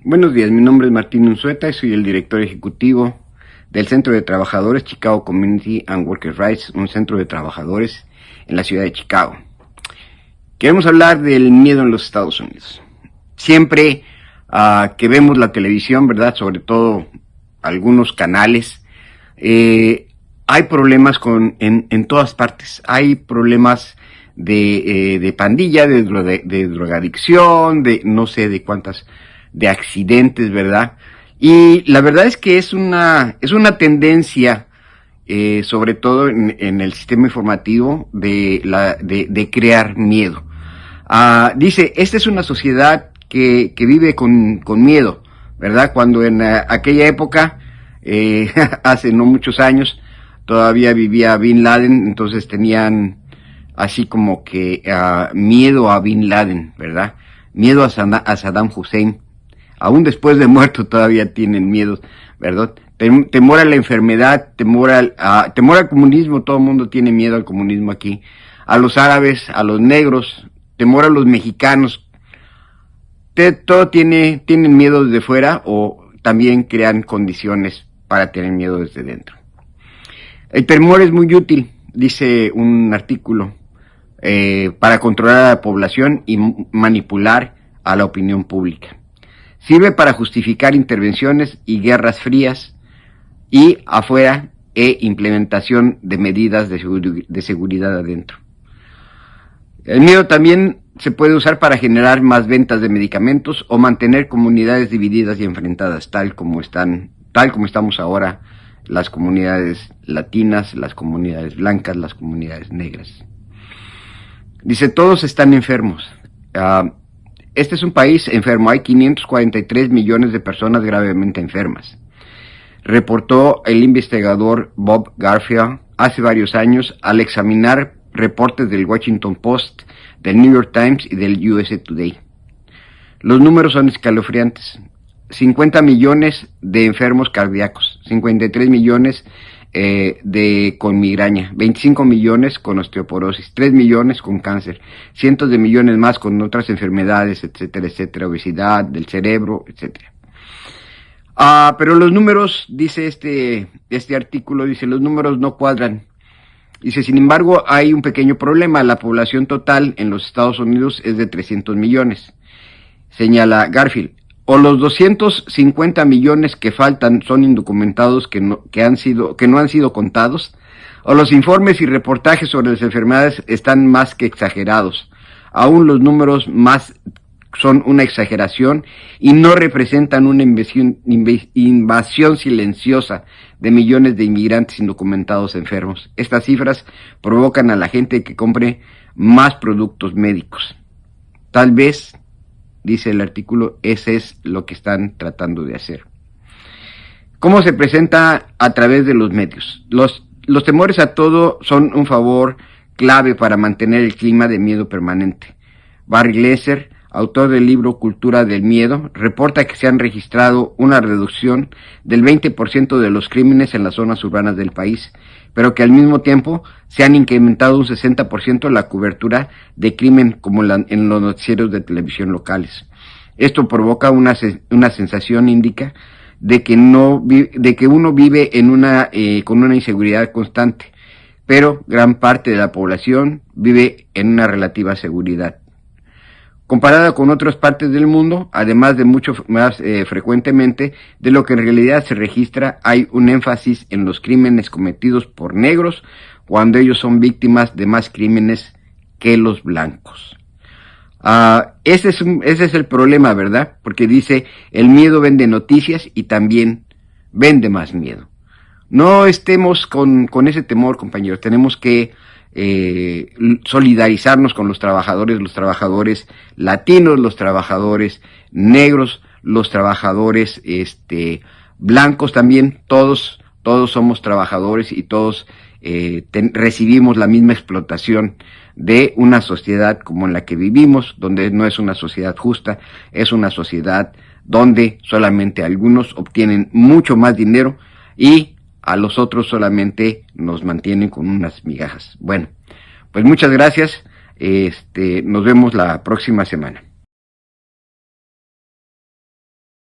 Buenos días, mi nombre es Martín Unzueta y soy el director ejecutivo del Centro de Trabajadores Chicago Community and Workers' Rights, un centro de trabajadores en la ciudad de Chicago. Queremos hablar del miedo en los Estados Unidos. Siempre que vemos la televisión, ¿verdad?, sobre todo algunos canales, hay problemas en todas partes. Hay problemas de pandilla, de drogadicción, de no sé de cuántas, de accidentes, ¿verdad? Y la verdad es que es una tendencia, sobre todo en el sistema informativo, de crear miedo. Dice, esta es una sociedad que vive con miedo, ¿verdad? Cuando en aquella época, hace no muchos años, todavía vivía Bin Laden, entonces tenían así como que miedo a Bin Laden, ¿verdad? Miedo a Saddam Hussein. Aún después de muerto todavía tienen miedo, ¿verdad? Temor a la enfermedad, temor al comunismo, todo el mundo tiene miedo al comunismo aquí. A los árabes, a los negros, temor a los mexicanos. Todo tienen miedo desde fuera o también crean condiciones para tener miedo desde dentro. El temor es muy útil, dice un artículo, para controlar a la población y manipular a la opinión pública. Sirve para justificar intervenciones y guerras frías y afuera implementación de medidas de seguridad adentro. El miedo también se puede usar para generar más ventas de medicamentos o mantener comunidades divididas y enfrentadas, tal como estamos ahora las comunidades latinas, las comunidades blancas, las comunidades negras. Dice, todos están enfermos. Este es un país enfermo, hay 543 millones de personas gravemente enfermas. Reportó el investigador Bob Garfield hace varios años al examinar reportes del Washington Post, del New York Times y del USA Today. Los números son escalofriantes. 50 millones de enfermos cardíacos, 53 millones con migraña, 25 millones con osteoporosis, 3 millones con cáncer, cientos de millones más con otras enfermedades, etcétera, etcétera, obesidad del cerebro, etcétera. Pero los números, dice este artículo, dice, los números no cuadran. Dice, sin embargo, hay un pequeño problema. La población total en los Estados Unidos es de 300 millones. Señala Garfield. O los 250 millones que faltan son indocumentados que no han sido contados, o los informes y reportajes sobre las enfermedades están más que exagerados. Aún los números más son una exageración y no representan una invasión silenciosa de millones de inmigrantes indocumentados enfermos. Estas cifras provocan a la gente que compre más productos médicos. Tal vez, dice el artículo, ese es lo que están tratando de hacer. ¿Cómo se presenta a través de los medios? Los temores a todo son un favor clave para mantener el clima de miedo permanente. Barry Lesser, autor del libro Cultura del Miedo, reporta que se han registrado una reducción del 20% de los crímenes en las zonas urbanas del país, pero que al mismo tiempo se han incrementado un 60% la cobertura de crimen como en los noticieros de televisión locales. Esto provoca una sensación indica de que uno vive con una inseguridad constante, pero gran parte de la población vive en una relativa seguridad. Comparada con otras partes del mundo, además de mucho más frecuentemente de lo que en realidad se registra, hay un énfasis en los crímenes cometidos por negros cuando ellos son víctimas de más crímenes que los blancos. Ese es el problema, ¿verdad? Porque dice, el miedo vende noticias y también vende más miedo. No estemos con ese temor, compañeros. Tenemos que solidarizarnos con los trabajadores latinos, los trabajadores negros, los trabajadores blancos también. Todos somos trabajadores y todos recibimos la misma explotación de una sociedad como en la que vivimos, donde no es una sociedad justa, es una sociedad donde solamente algunos obtienen mucho más dinero y a los otros solamente nos mantienen con unas migajas. Bueno, pues muchas gracias, nos vemos la próxima semana.